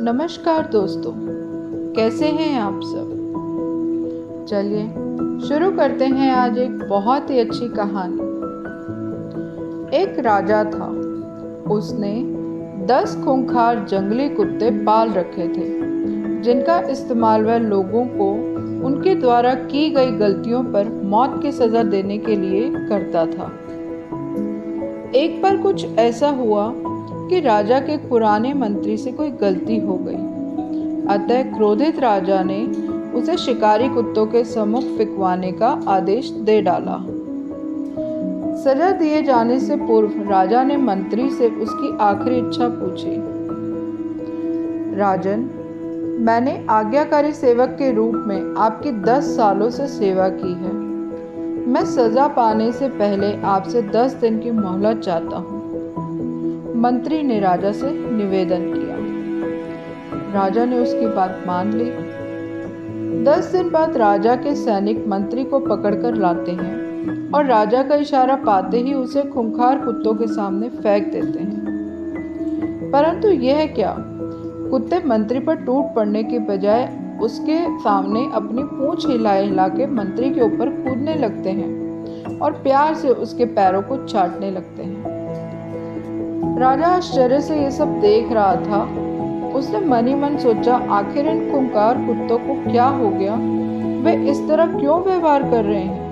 नमस्कार दोस्तों, कैसे हैं आप सब। चलिए शुरू करते हैं आज एक बहुत ही अच्छी कहानी। एक राजा था, उसने 10 खूंखार जंगली कुत्ते पाल रखे थे, जिनका इस्तेमाल वह लोगों को उनके द्वारा की गई गलतियों पर मौत की सज़ा देने के लिए करता था। एक बार कुछ ऐसा हुआ कि राजा के पुराने मंत्री से कोई गलती हो गई। अतः क्रोधित राजा ने उसे शिकारी कुत्तों के सम्मुख फिकवाने का आदेश दे डाला। सजा दिए जाने से पूर्व राजा ने मंत्री से उसकी आखिरी इच्छा पूछी। राजन, मैंने आज्ञाकारी सेवक के रूप में आपकी 10 सालों से सेवा की है। मैं सजा पाने से पहले आपसे 10 दिन की मोहलत चाहता हूँ। मंत्री ने राजा से निवेदन किया। राजा ने उसकी बात मान ली। 10 दिन बाद राजा के सैनिक मंत्री को पकड़कर लाते हैं और राजा का इशारा पाते ही उसे खूंखार कुत्तों के सामने फेंक देते हैं। परंतु यह क्या, कुत्ते मंत्री पर टूट पड़ने के बजाय उसके सामने अपनी पूंछ हिला हिला के मंत्री के ऊपर कूदने लगते हैं और प्यार से उसके पैरों को चाटने लगते हैं। राजा आश्चर्य से ये सब देख रहा था। उसने मन ही मन सोचा, आखिर इन खूंखार कुत्तों को क्या हो गया, वे इस तरह क्यों व्यवहार कर रहे हैं।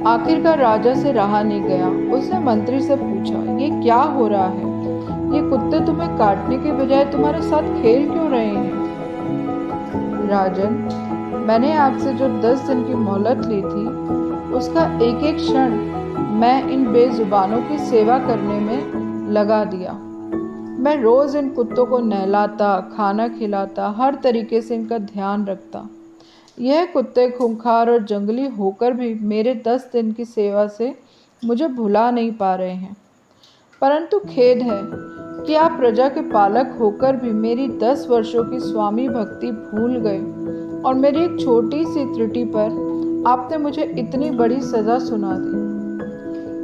आखिरकार राजा से रहा नहीं गया। उसने मंत्री से पूछा, ये क्या हो रहा है? ये कुत्ते तुम्हें काटने के बजाय तुम्हारे साथ खेल क्यों रहे हैं? राजन, मैंने आपसे जो 10 दिन की मोहलत ली थी, उसका एक एक क्षण मैं इन बेजुबानों की सेवा करने में लगा दिया। मैं रोज इन कुत्तों को नहलाता, खाना खिलाता, हर तरीके से इनका ध्यान रखता। यह कुत्ते खूंखार और जंगली होकर भी मेरे 10 दिन की सेवा से मुझे भुला नहीं पा रहे हैं। परंतु खेद है कि आप प्रजा के पालक होकर भी मेरी 10 वर्षों की स्वामी भक्ति भूल गए और मेरी एक छोटी सी त्रुटि पर आपने मुझे इतनी बड़ी सजा सुना दी।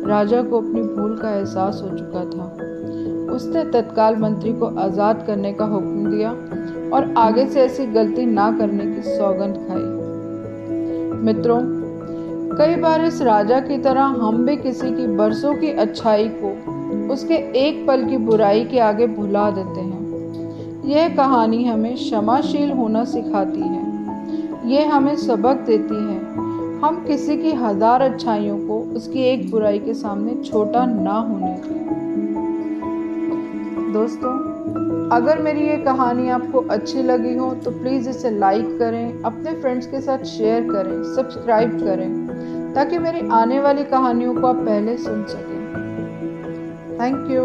राजा को अपनी भूल का एहसास हो चुका था। उसने तत्काल मंत्री को आज़ाद करने का हुक्म दिया और आगे से ऐसी गलती ना करने की सौगंध खाई। मित्रों, कई बार इस राजा की तरह हम भी किसी की बरसों की अच्छाई को उसके एक पल की बुराई के आगे भुला देते हैं। यह कहानी हमें क्षमाशील होना सिखाती है। यह हमें सबक देती है, हम किसी की 1000 अच्छाइयों को उसकी एक बुराई के सामने छोटा ना होने दें। दोस्तों, अगर मेरी ये कहानी आपको अच्छी लगी हो तो प्लीज़ इसे लाइक करें, अपने फ्रेंड्स के साथ शेयर करें, सब्सक्राइब करें, ताकि मेरी आने वाली कहानियों को आप पहले सुन सकें। Thank you.